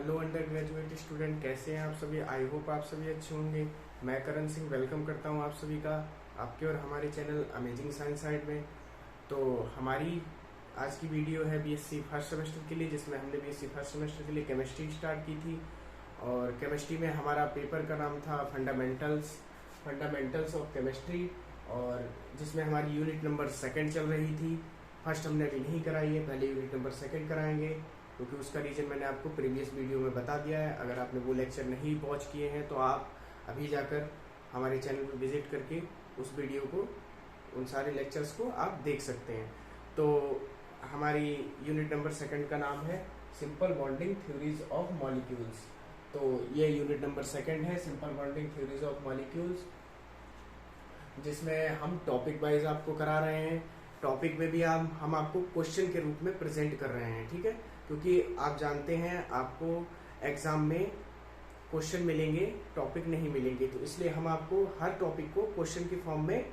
Hello under graduate student, कैसे हैं आप सभी। आई होप आप सभी अच्छे होंगे। मैं करण सिंह वेलकम करता हूं आप सभी का आपके और हमारे चैनल अमेजिंग साइंस साइड में। तो हमारी आज की वीडियो है बीएससी फर्स्ट सेमेस्टर के लिए, जिसमें हमने बीएससी फर्स्ट सेमेस्टर के लिए केमिस्ट्री स्टार्ट की थी। और केमिस्ट्री में हमारा पेपर का नाम था फंडामेंटल्स ऑफ केमिस्ट्री, और जिसमें हमारी यूनिट नंबर सेकंड चल रही थी। फर्स्ट हमने अभी नहीं कराई है, पहले यूनिट नंबर सेकंड कराएंगे, क्योंकि उसका रीज़न मैंने आपको प्रीवियस वीडियो में बता दिया है। अगर आपने वो लेक्चर नहीं वॉच किए हैं तो आप अभी जाकर हमारे चैनल पर विजिट करके उस वीडियो को, उन सारे लेक्चर्स को आप देख सकते हैं। तो हमारी यूनिट नंबर सेकंड का नाम है simple bonding theories of molecules. तो ये यूनिट नंबर सेकंड है, simple bonding theories of molecules, जिसमें हम टॉपिक वाइज आपको करा रहे हैं। टॉपिक में भी हम आपको क्वेश्चन के रूप में प्रेजेंट कर रहे हैं, ठीक है। क्योंकि आप जानते हैं आपको एग्जाम में क्वेश्चन मिलेंगे, टॉपिक नहीं मिलेंगे, तो इसलिए हम आपको हर टॉपिक को क्वेश्चन के फॉर्म में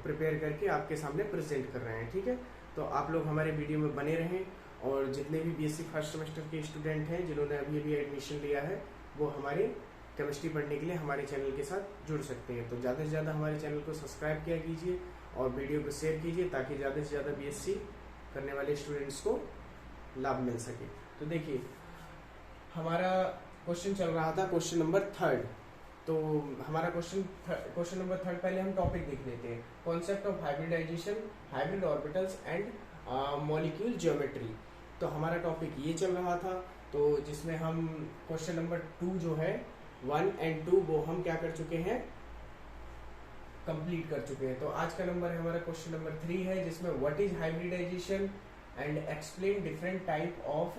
प्रिपेयर करके आपके सामने प्रेजेंट कर रहे हैं, ठीक है। तो आप लोग हमारे वीडियो में बने रहें, और जितने भी बीएससी फर्स्ट सेमेस्टर के स्टूडेंट हैं जिन्होंने अभी अभी एडमिशन लिया है, वो हमारे केमिस्ट्री पढ़ने के लिए हमारे चैनल के साथ जुड़ सकते हैं। तो ज़्यादा से ज़्यादा हमारे चैनल को सब्सक्राइब किया कीजिए और वीडियो को शेयर कीजिए, ताकि ज़्यादा से ज़्यादा बीएससी करने वाले स्टूडेंट्स को लाभ मिल सके। तो देखिए, हमारा क्वेश्चन चल रहा था क्वेश्चन नंबर थर्ड। तो हमारा क्वेश्चन नंबर थर्ड, पहले हम टॉपिक देख लेते हैं। Concept of hybridization, hybrid orbitals and molecule geometry. तो हमारा टॉपिक ये चल रहा था। तो जिसमें हम क्वेश्चन नंबर 2 जो है 1 एंड 2 वो हम क्या कर चुके हैं, कंप्लीट कर चुके हैं। तो आज का नंबर है हमारा क्वेश्चन नंबर 3 है, जिसमें what is hybridization and explain different type of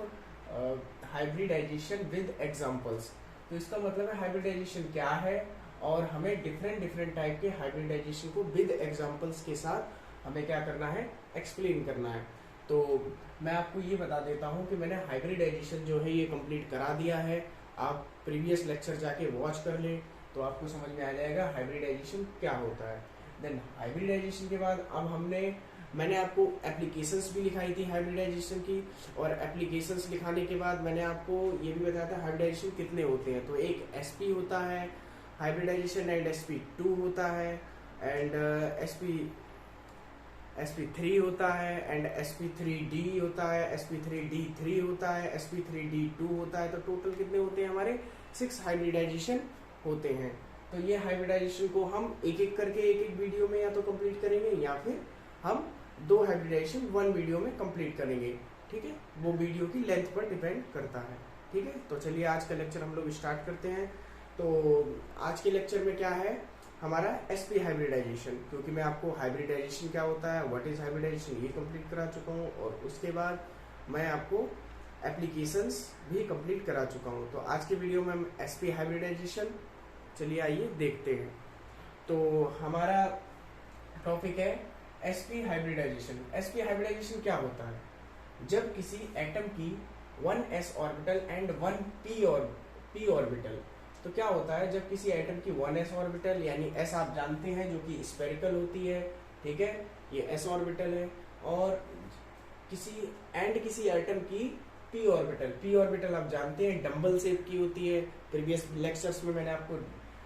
hybridization with examples. तो इसका मतलब है हाइब्रिडाइजेशन क्या है, और हमें डिफरेंट टाइप के हाइब्रिडाइजेशन को विद एग्जांपल्स के साथ हमें क्या करना है, एक्सप्लेन करना है। तो मैं आपको ये बता देता हूँ कि मैंने हाइब्रिडाइजेशन जो है ये कंप्लीट करा दिया है। आप प्रीवियस लेक्चर जाके वॉच कर लें तो आपको समझ में आ जाएगा हाइब्रिडाइजेशन क्या होता है। देन हाइब्रिडाइजेशन के बाद अब मैंने आपको एप्लीकेशंस भी लिखाई थी हाइब्रिडाइजेशन की, और एप्लीकेशंस लिखाने के बाद मैंने आपको ये भी बताया था हाइब्रिडाइजेशन कितने होते हैं। तो एक एसपी होता है हाइब्रिडाइजेशन, एंड sp2 होता है, एंड sp3 होता है, एंड sp3d होता है, sp3d3 होता है, sp3d2 होता है। तो टोटल कितने होते हैं हमारे 6 हाइब्रिडाइजेशन होते हैं। तो ये हाइब्रिडाइजेशन को हम एक एक करके एक एक वीडियो में या तो कंप्लीट करेंगे, या फिर हम 2 हाइब्रिडाइजेशन 1 वीडियो में कंप्लीट करेंगे, ठीक है। वो वीडियो की लेंथ पर डिपेंड करता है, ठीक है। तो चलिए आज का लेक्चर हम लोग स्टार्ट करते हैं। तो आज के लेक्चर में क्या है हमारा sp हाइब्रिडाइजेशन, क्योंकि मैं आपको हाइब्रिडाइजेशन क्या होता है, व्हाट इज हाइब्रिडाइजेशन ये कंप्लीट करा चुका हूँ, और उसके बाद मैं आपको एप्लीकेशंस भी कंप्लीट करा चुका हूँ। तो आज के वीडियो में हम sp हाइब्रिडाइजेशन, चलिए आइए देखते हैं। तो हमारा टॉपिक है sp हाइब्रिडाइजेशन। sp हाइब्रिडाइजेशन क्या होता है, जब किसी एटम की 1s orbital and 1p orbital. तो क्या होता है जब किसी एटम की 1s ऑर्बिटल, यानी s आप जानते हैं जो कि स्फेरिकल होती है, ठीक है, ये s ऑर्बिटल है, और किसी एटम की p ऑर्बिटल आप जानते हैं डंबल शेप की होती है। प्रीवियस लेक्चर्स में मैंने आपको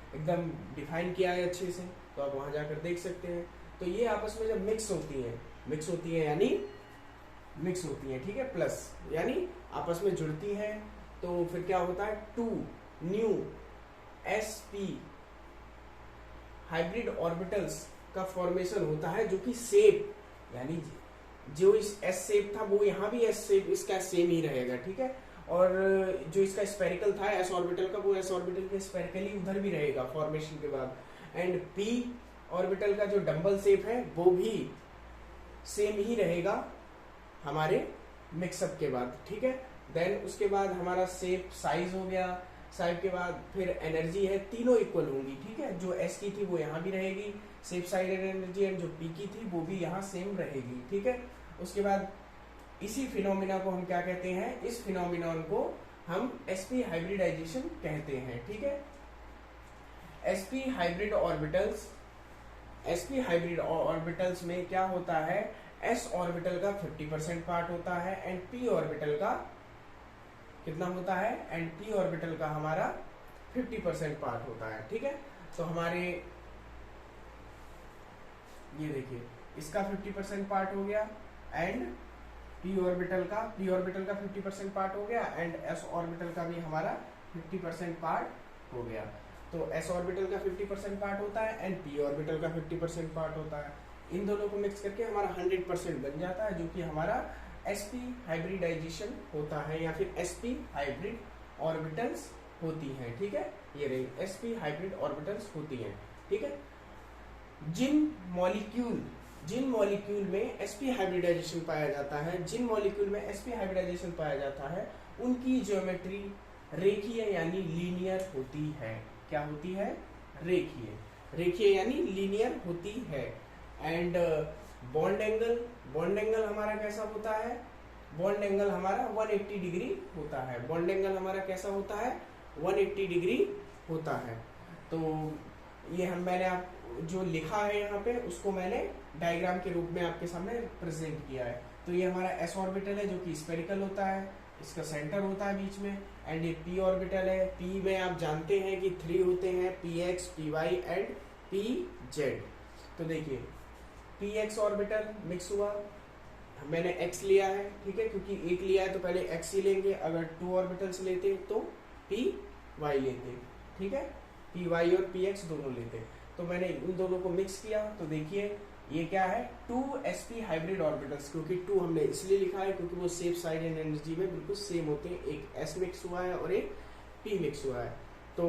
एकदम डिफाइन किया है अच्छे से, तो आप वहां जाकर देख सकते हैं। तो ये आपस में जब मिक्स होती है यानी मिक्स होती है, ठीक है, प्लस यानी आपस में जुड़ती है, तो फिर क्या होता है 2 न्यू sp हाइब्रिड ऑर्बिटल्स का फॉर्मेशन होता है, जो कि शेप, यानी जो इस s शेप था वो यहाँ भी s शेप इसका सेम ही रहेगा, ठीक है। और जो इसका स्फेरिकल था s ऑर्बिटल का, वो s ऑर्बिटल के स्फेरिकली उधर भी रहेगा फॉर्मेशन के बाद। एंड p ऑर्बिटल का जो डंबल शेप है वो भी सेम ही रहेगा हमारे मिक्सअप के बाद, ठीक है। देन उसके बाद हमारा शेप साइज हो गया, साइज के बाद फिर एनर्जी है, तीनों इक्वल होंगी, ठीक है। जो s की थी वो यहाँ भी रहेगी shape, size and energy, and जो p की थी वो भी यहाँ सेम रहेगी, ठीक है। उसके बाद इसी फिनोमिना को हम क्या कहते हैं, इस फिनोमिनन को हम sp हाइब्रिडाइजेशन कहते हैं, ठीक है। sp हाइब्रिड ऑर्बिटल्स में क्या होता है, s ऑर्बिटल का 50% पार्ट होता है एंड p ऑर्बिटल का कितना होता है, एंड p ऑर्बिटल का हमारा 50% पार्ट होता है। ठीक है, तो हमारे ये देखिए इसका 50% पार्ट हो गया, एंड p ऑर्बिटल का 50% पार्ट हो गया, एंड s ऑर्बिटल का भी हमारा 50% पार्ट हो गया। तो s ऑर्बिटल का 50% पार्ट होता है एंड p ऑर्बिटल का 50% पार्ट होता है। इन दोनों को मिक्स करके हमारा 100% बन जाता है, जो कि हमारा sp हाइब्रिडाइजेशन होता है, या फिर sp हाइब्रिड ऑर्बिटल्स होती हैं। ठीक है, ये रही sp हाइब्रिड ऑर्बिटल्स होती हैं। ठीक है, जिन मॉलिक्यूल में sp हाइब्रिडाइजेशन पाया जाता है, उनकी ज्योमेट्री रेखीय यानी लीनियर होती है। क्या होती है? रेखीय यानी लीनियर होती है। एंड बॉन्ड एंगल हमारा कैसा होता है? बॉन्ड एंगल हमारा 180 डिग्री होता है। बॉन्ड एंगल हमारा कैसा होता है? 180 डिग्री होता है। तो ये मैंने आप जो लिखा है यहाँ पे उसको मैंने डायग्राम के रूप में आपके सामने प्रेजेंट किया है। तो ये हमारा s ऑर्बिटल है जो कि स्फेरिकल होता है, इसका सेंटर होता है बीच में, एंड ये p ऑर्बिटल है। p में आप जानते हैं कि 3 होते हैं, px, py एंड pz। तो देखिए px ऑर्बिटल मिक्स हुआ, मैंने x लिया है, ठीक है, क्योंकि एक लिया है तो पहले x ही लेंगे। अगर 2 ऑर्बिटल्स लेते तो py लेते, ठीक है, py और px दोनों लेते। तो मैंने इन दोनों को मिक्स किया, तो देखिए ये क्या है? 2 sp हाइब्रिड ऑर्बिटल्स। क्योंकि 2 हमने इसलिए लिखा है क्योंकि वो सेफ साइड एंड एनर्जी में बिल्कुल सेम होते हैं। एक s मिक्स हुआ है और एक p मिक्स हुआ है। तो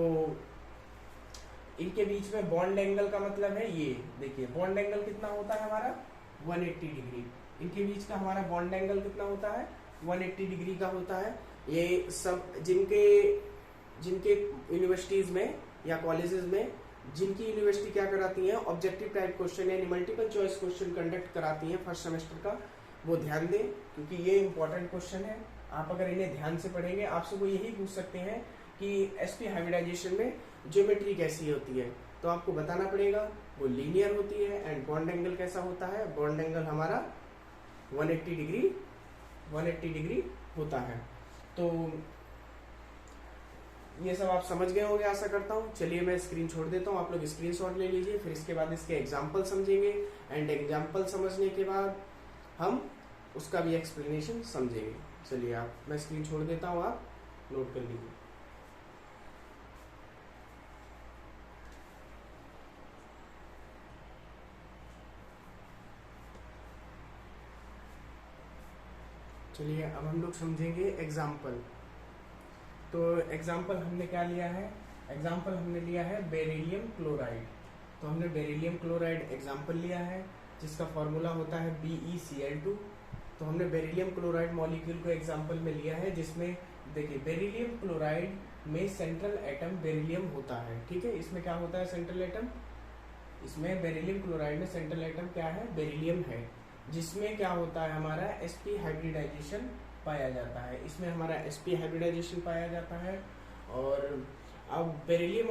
इनके बीच में बॉन्ड एंगल का मतलब है ये देखिए, बॉन्ड एंगल कितना होता है हमारा? 180 डिग्री। इनके बीच का हमारा बॉन्ड एंगल कितना होता है? 180 डिग्री का होता है। ये सब जिनके यूनिवर्सिटीज में या कॉलेजेस में, जिनकी यूनिवर्सिटी क्या कराती है, ऑब्जेक्टिव टाइप क्वेश्चन यानी मल्टीपल चॉइस क्वेश्चन कंडक्ट कराती है फर्स्ट सेमेस्टर का, वो ध्यान दें क्योंकि ये इंपॉर्टेंट क्वेश्चन है। आप अगर इन्हें ध्यान से पढ़ेंगे, आपसे वो यही पूछ सकते हैं कि sp हाइब्रिडाइजेशन में ज्योमेट्री कैसी होती है, तो आपको बताना पड़ेगा वो लीनियर होती है। एंड बॉन्ड एंगल कैसा होता है? बॉन्ड एंगल हमारा 180 डिग्री होता है। तो ये सब आप समझ गए होंगे आशा करता हूँ। चलिए मैं स्क्रीन छोड़ देता हूँ, आप लोग स्क्रीनशॉट ले लीजिए, फिर इसके बाद इसके एग्जाम्पल समझेंगे, एंड एग्जाम्पल समझने के बाद हम उसका भी एक्सप्लेनेशन समझेंगे। चलिए मैं स्क्रीन छोड़ देता हूँ, आप नोट कर लीजिए। चलिए अब हम लोग समझेंगे एग्जाम्पल। तो एग्जाम्पल हमने क्या लिया है? एग्जाम्पल हमने लिया है बेरिलियम क्लोराइड। तो हमने बेरिलियम क्लोराइड एग्जाम्पल लिया है जिसका फॉर्मूला होता है BeCl2। तो हमने बेरिलियम क्लोराइड मॉलिक्यूल को एग्जाम्पल में लिया है, जिसमें देखिए बेरिलियम क्लोराइड में सेंट्रल एटम बेरिलियम होता है। ठीक है, इसमें क्या होता है? सेंट्रल एटम, इसमें बेरिलियम क्लोराइड में सेंट्रल एटम क्या है? बेरिलियम है, जिसमें क्या होता है? हमारा sp हाइब्रिडाइजेशन पाया जाता है। इसमें हमारा sp हाइब्रिडाइजेशन पाया जाता है। और अब बेरिलियम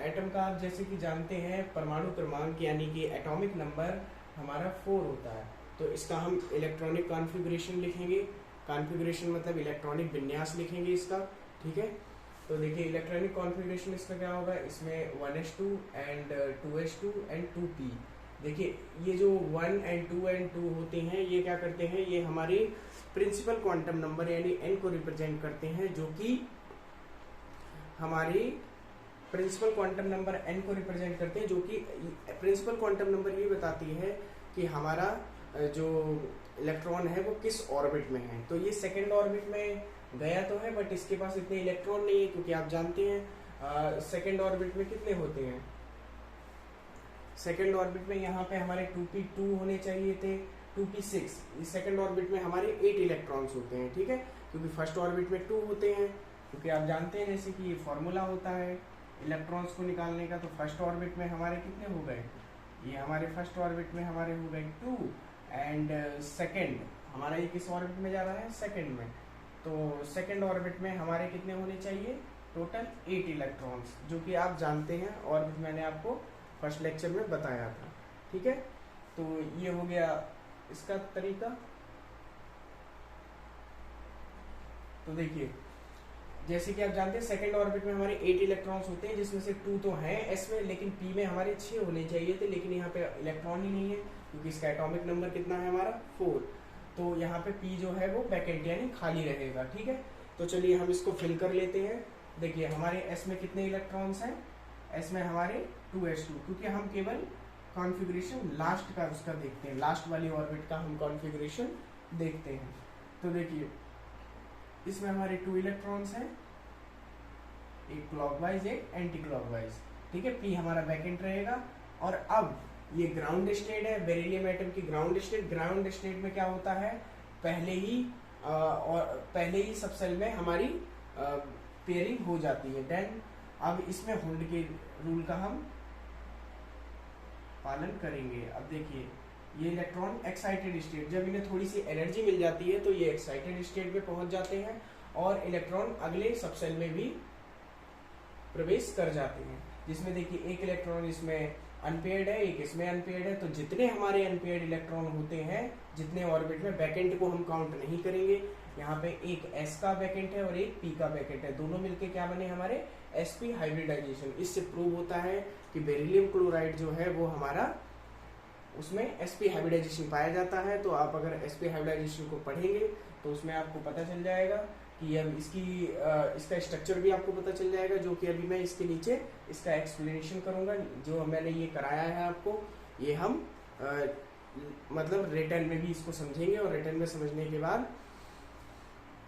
एटम का आप जैसे कि जानते हैं परमाणु क्रमांक यानी कि एटॉमिक नंबर हमारा 4 होता है। तो इसका हम इलेक्ट्रॉनिक कॉन्फ़िगरेशन लिखेंगे। कॉन्फ़िगरेशन मतलब इलेक्ट्रॉनिक विन्यास लिखेंगे इसका। ठीक है, तो देखिए इलेक्ट्रॉनिक कॉन्फ़िगरेशन इसका क्या होगा? इसमें 1s2 and 2s2 and 2p। देखिए ये जो 1 एंड 2 एंड 2 होते हैं, ये क्या करते हैं? ये हमारे प्रिंसिपल क्वांटम नंबर यानी n को रिप्रेजेंट करते हैं, जो कि हमारी प्रिंसिपल क्वांटम नंबर n को रिप्रेजेंट करते हैं, जो कि प्रिंसिपल क्वांटम नंबर ये बताती है कि हमारा जो इलेक्ट्रॉन है वो किस ऑर्बिट में है। तो ये सेकेंड ऑर्बिट में गया तो है, बट इसके पास इतने इलेक्ट्रॉन नहीं है, क्योंकि आप जानते हैं सेकेंड ऑर्बिट में कितने होते हैं? सेकेंड ऑर्बिट में यहाँ पे हमारे 2p2 होने चाहिए थे, 2p6। सेकेंड ऑर्बिट में हमारे 8 इलेक्ट्रॉन्स होते हैं। ठीक है, क्योंकि फर्स्ट ऑर्बिट में 2 होते हैं, क्योंकि आप जानते हैं जैसे कि ये फॉर्मूला होता है इलेक्ट्रॉन्स को निकालने का। तो फर्स्ट ऑर्बिट में हमारे कितने हो गए? ये हमारे फर्स्ट ऑर्बिट में हमारे हो गए 2, एंड सेकेंड हमारा ये किस ऑर्बिट में जा रहा है? सेकेंड में। तो सेकेंड ऑर्बिट में हमारे कितने होने चाहिए? टोटल 8 इलेक्ट्रॉन्स, जो कि आप जानते हैं ऑर्बिट मैंने आपको फर्स्ट लेक्चर में बताया था। ठीक है, तो ये हो गया इसका तरीका। तो देखिए जैसे कि आप जानते हैं सेकंड ऑर्बिट में हमारे 8 इलेक्ट्रॉन्स होते हैं, जिसमें से 2 तो हैं एस में, लेकिन पी में हमारे 6 होने चाहिए थे, लेकिन यहाँ पे इलेक्ट्रॉन ही नहीं है क्योंकि इसका एटॉमिक नंबर कितना है हमारा 4। तो यहाँ पे पी जो है वो वैकेंट यानी खाली रहेगा। ठीक है, तो चलिए हम इसको फिल कर लेते हैं। देखिए हमारे एस में कितने इलेक्ट्रॉन्स हैं, एस में हमारे 2s2, क्योंकि हम केवल कॉन्फ़िगरेशन लास्ट का उसका देखते हैं, लास्ट वाली ऑर्बिट का हम कॉन्फ़िगरेशन देखते हैं। तो देखिए इसमें हमारे 2 इलेक्ट्रॉन्स हैं, एक क्लॉकवाइज एक एंटी क्लॉकवाइज। ठीक है, पी हमारा वैकेंट रहेगा। और अब ये ग्राउंड स्टेट है, बेरिलियम एटम की ग्राउंड स्टेट। ग्राउंड स्टेट में क्या होता है, पहले ही सब सेल में हमारी पेयरिंग हो जाती है। देन अब इसमें होल्ड के रूल का हम पालन करेंगे। अब देखिए ये इलेक्ट्रॉन एक्साइटेड स्टेट, जब इन्हें थोड़ी सी एनर्जी मिल जाती है तो ये एक्साइटेड स्टेट में पहुंच जाते हैं और इलेक्ट्रॉन अगले सब सेल में भी प्रवेश कर जाते हैं। जिसमें देखिए एक इलेक्ट्रॉन इसमें अनपेयर्ड है, एक इसमें अनपेयर्ड है। तो जितने हमारे अनपेयर्ड इलेक्ट्रॉन होते हैं, जितने ऑर्बिट में, वैकेंट को हम काउंट नहीं करेंगे। यहाँ पे एक एस का वैकेंट है और एक पी का वैकेंट है, दोनों मिलके क्या बने हमारे sp हाइब्रिडाइजेशन। इससे प्रूव होता है कि बेरिलियम क्लोराइड जो है वो हमारा उसमें sp हाइब्रिडाइजेशन पाया जाता है। तो आप अगर sp हाइब्रिडाइजेशन को पढ़ेंगे तो उसमें आपको पता चल जाएगा कि अब इसका स्ट्रक्चर भी आपको पता चल जाएगा, जो कि अभी मैं इसके नीचे इसका एक्सप्लेनेशन करूंगा। जो मैंने ये कराया है आपको, ये हम मतलब रिटर्न में भी इसको समझेंगे और रिटर्न में समझने के बाद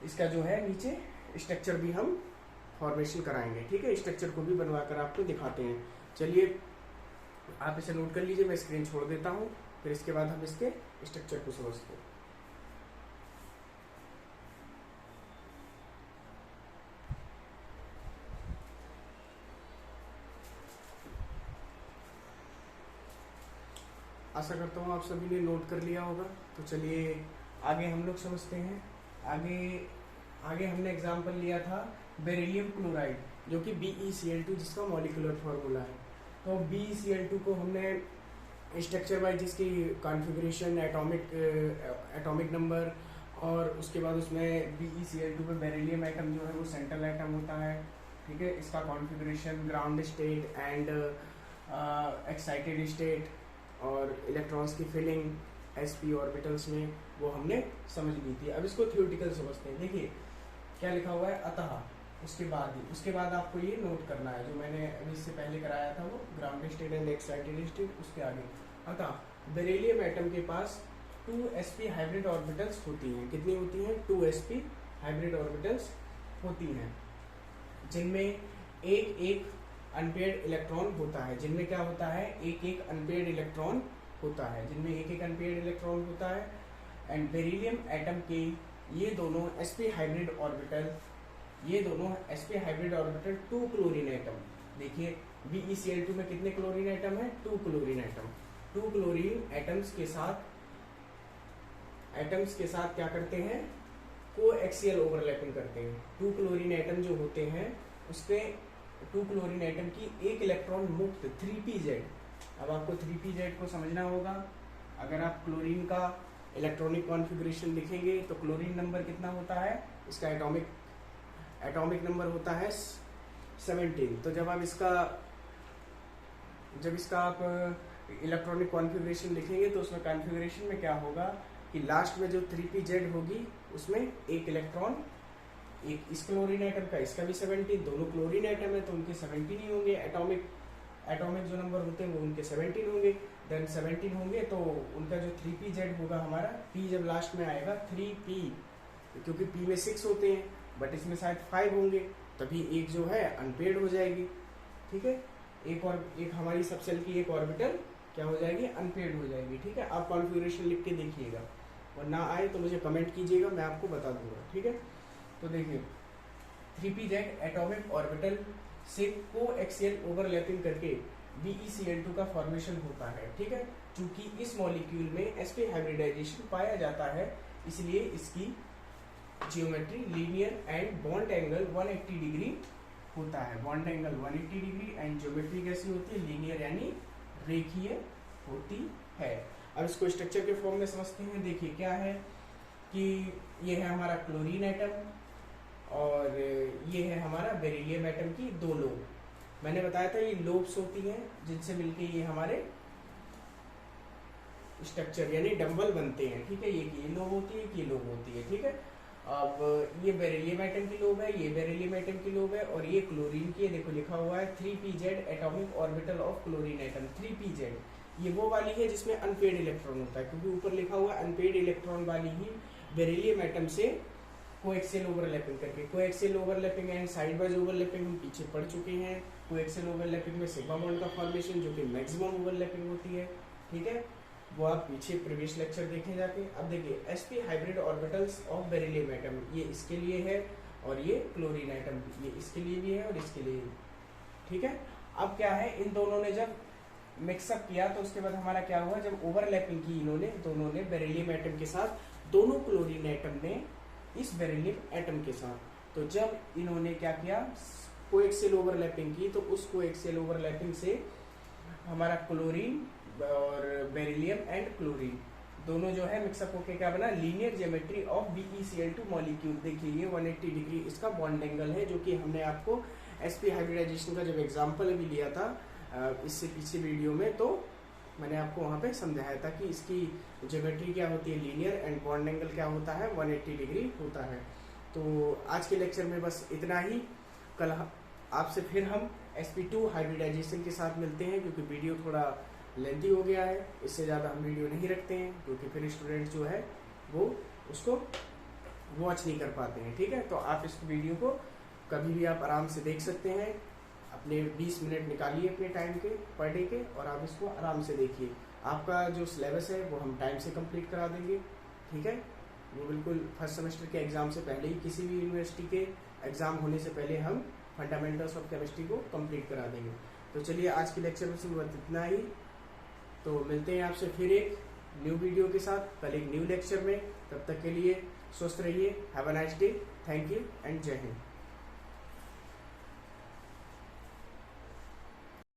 इसका जो है नीचे स्ट्रक्चर भी हम फॉर्मेशन कराएंगे। ठीक है, स्ट्रक्चर को भी बनवा कर आपको दिखाते हैं। चलिए आप इसे नोट कर लीजिए, मैं स्क्रीन छोड़ देता हूँ, फिर इसके बाद हम इसके स्ट्रक्चर को समझते हैं। आशा करता हूँ आप सभी ने नोट कर लिया होगा। तो चलिए आगे हम लोग समझते हैं। आगे हमने एग्जाम्पल लिया था बेरिलियम क्लोराइड, जो कि BeCl2 जिसका मॉलिक्यूलर फार्मूला है। तो BeCl2 को हमने स्ट्रक्चर वाइज जिसकी कॉन्फ़िगरेशन, एटॉमिक नंबर, और उसके बाद उसमें BeCl2 में बेरिलियम एटम जो है वो सेंट्रल एटम होता है। ठीक है, इसका configuration, ground state and excited state और इलेक्ट्रॉन्स की फिलिंग sp ऑर्बिटल्स में, वो हमने समझ ली थी। अब इसको थ्योरेटिकल समझते हैं। देखिए क्या लिखा हुआ है, अतः उसके बाद आपको ये नोट करना है, जो मैंने अभी इससे पहले कराया था वो ground state and excited state. उसके आगे अतः बेरिलियम एटम के पास 2 sp हाइब्रिड ऑर्बिटल्स होती हैं। कितनी होती हैं, 2 sp हाइब्रिड ऑर्बिटल्स होती हैं, जिनमें एक एक अनपेयर्ड इलेक्ट्रॉन होता है। जिनमें क्या होता है, एक एक अनपेयर्ड इलेक्ट्रॉन होता है, जिनमें एक एक अनपेयर्ड इलेक्ट्रॉन होता है। एंड बेरिलियम एटम के ये दोनों sp hybrid orbital 2 chlorine atom. देखिए BeCl2 में कितने क्लोरीन एटम है, 2 क्लोरीन एटम। 2 क्लोरीन एटम्स के साथ क्या करते हैं, कोएक्सियल ओवरलैपिंग करते हैं। 2 क्लोरीन एटम जो होते हैं उसके 2 क्लोरीन एटम की एक इलेक्ट्रॉन मुक्त 3pz। अब आपको 3pz को समझना होगा। अगर आप क्लोरीन का इलेक्ट्रॉनिक कॉन्फ़िगरेशन लिखेंगे तो क्लोरीन नंबर कितना होता है, इसका एटॉमिक नंबर होता है 17। तो जब इसका आप इलेक्ट्रॉनिक कॉन्फ़िगरेशन लिखेंगे तो उसमें कॉन्फ़िगरेशन में क्या होगा कि लास्ट में जो 3pz होगी उसमें एक इलेक्ट्रॉन, एक इस क्लोरीन एटम का, इसका भी 17, दोनों क्लोरीन एटम है तो उनके 17 ही होंगे। एटॉमिक जो नंबर होते हैं वो उनके 17 होंगे। देन 17 होंगे तो उनका जो 3pz होगा हमारा, p जब लास्ट में आएगा 3p, क्योंकि p में 6 होते हैं बट इसमें शायद 5 होंगे, तभी एक जो है अनपेयर्ड हो जाएगी। ठीक है, एक हमारी सब सेल की एक ऑर्बिटल क्या हो जाएगी, अनपेयर्ड हो जाएगी। ठीक है, आप कॉन्फ़िगरेशन लिख के देखिएगा, और ना आए तो मुझे कमेंट कीजिएगा, मैं आपको बता दूंगा। ठीक है, तो देखिए 3pz एटॉमिक ऑर्बिटल से कोएक्सियल ओवरलैपिंग करके BeCl2 का फॉर्मेशन होता है। ठीक है, चूंकि इस मॉलिक्यूल में sp हाइब्रिडाइजेशन पाया जाता है, इसलिए इसकी geometry linear and bond angle 180 degree होता है। Bond angle 180 degree and geometry कैसी होती है, लीनियर यानी रेखीय होती है। अब इसको स्ट्रक्चर के फॉर्म में समझते हैं। देखिए क्या है कि ये है हमारा क्लोरीन एटम और ये है हमारा बेरिलियम एटम की 2 लोब। मैंने बताया था ये लोब्स होती हैं जिनसे मिलके ये हमारे स्ट्रक्चर यानी डंबल बनते हैं, ठीक है। ये लोब होती है, ये लोब होती है, ठीक है। अब ये बेरिलियम एटम की लोब है, ये बेरिलियम एटम की लोब है, और ये क्लोरीन की है। देखो लिखा हुआ है 3pz atomic orbital of chlorine atom. 3pz ये वो वाली है जिसमें अनपेड इलेक्ट्रॉन होता है, क्योंकि ऊपर लिखा हुआ है अनपेड इलेक्ट्रॉन वाली ही बेरिलियम एटम से कोएक्सियल ओवरलैपिंग करके। Coaxial overlapping and side wise overlapping हम पीछे पढ़ चुके हैं। कोएक्सियल ओवरलैपिंग में सिग्मा बॉन्ड का फॉर्मेशन जो कि मैक्सिमम ओवरलैपिंग होती है, ठीक है, वो आप पीछे प्रीवियस लेक्चर देखें जाके। अब देखिए sp hybrid orbitals of beryllium atom, ये इसके लिए है, और ये क्लोरीन एटम ये इसके लिए भी है और इसके लिए, ठीक है। अब क्या है, इन दोनों ने जब मिक्सअप किया तो उसके बाद हमारा क्या हुआ, जब ओवरलैपिंग की इन्होंने दोनों ने बेरिलियम एटम के साथ, दोनों क्लोरीन एटम ने इस बेरिलियम एटम के साथ, तो जब इन्होंने क्या किया, कोएक्सियल ओवरलैपिंग की, तो उस कोएक्सियल ओवरलैपिंग से हमारा क्लोरीन और बेरिलियम एंड क्लोरीन दोनों जो है मिक्सअप होके क्या बना, linear geometry of BeCl2 molecule. देखिए ये 180 डिग्री इसका बॉन्ड एंगल है, जो कि हमने आपको sp हाइब्रिडाइजेशन का जब एग्जांपल भी लिया था इससे पीछे वीडियो में, तो मैंने आपको वहाँ पे समझाया था कि इसकी ज्योमेट्री क्या होती है लीनियर, एंड बॉन्ड एंगल क्या होता है 180 डिग्री होता है। तो आज के लेक्चर में बस इतना ही। कल आपसे फिर हम sp2 हाइब्रिडाइजेशन के साथ मिलते हैं, क्योंकि वीडियो थोड़ा लेंथी हो गया है, इससे ज़्यादा हम वीडियो नहीं रखते हैं, क्योंकि फिर स्टूडेंट जो है वो उसको वॉच नहीं कर पाते हैं, ठीक है। तो आप इस वीडियो को कभी भी आप आराम से देख सकते हैं, अपने 20 मिनट निकालिए अपने टाइम के पर डे के, और आप इसको आराम से देखिए। आपका जो सिलेबस है वो हम टाइम से कंप्लीट करा देंगे, ठीक है। वो बिल्कुल फर्स्ट सेमेस्टर के एग्ज़ाम से पहले ही, किसी भी यूनिवर्सिटी के एग्ज़ाम होने से पहले हम फंडामेंटल्स ऑफ केमिस्ट्री को कंप्लीट करा देंगे। तो चलिए आज के लेक्चर में सिर्फ इतना ही। तो मिलते हैं आपसे फिर एक न्यू वीडियो के साथ कल एक न्यू लेक्चर में। तब तक के लिए स्वस्थ रहिए। Have a nice day. Thank you and जय हिंद।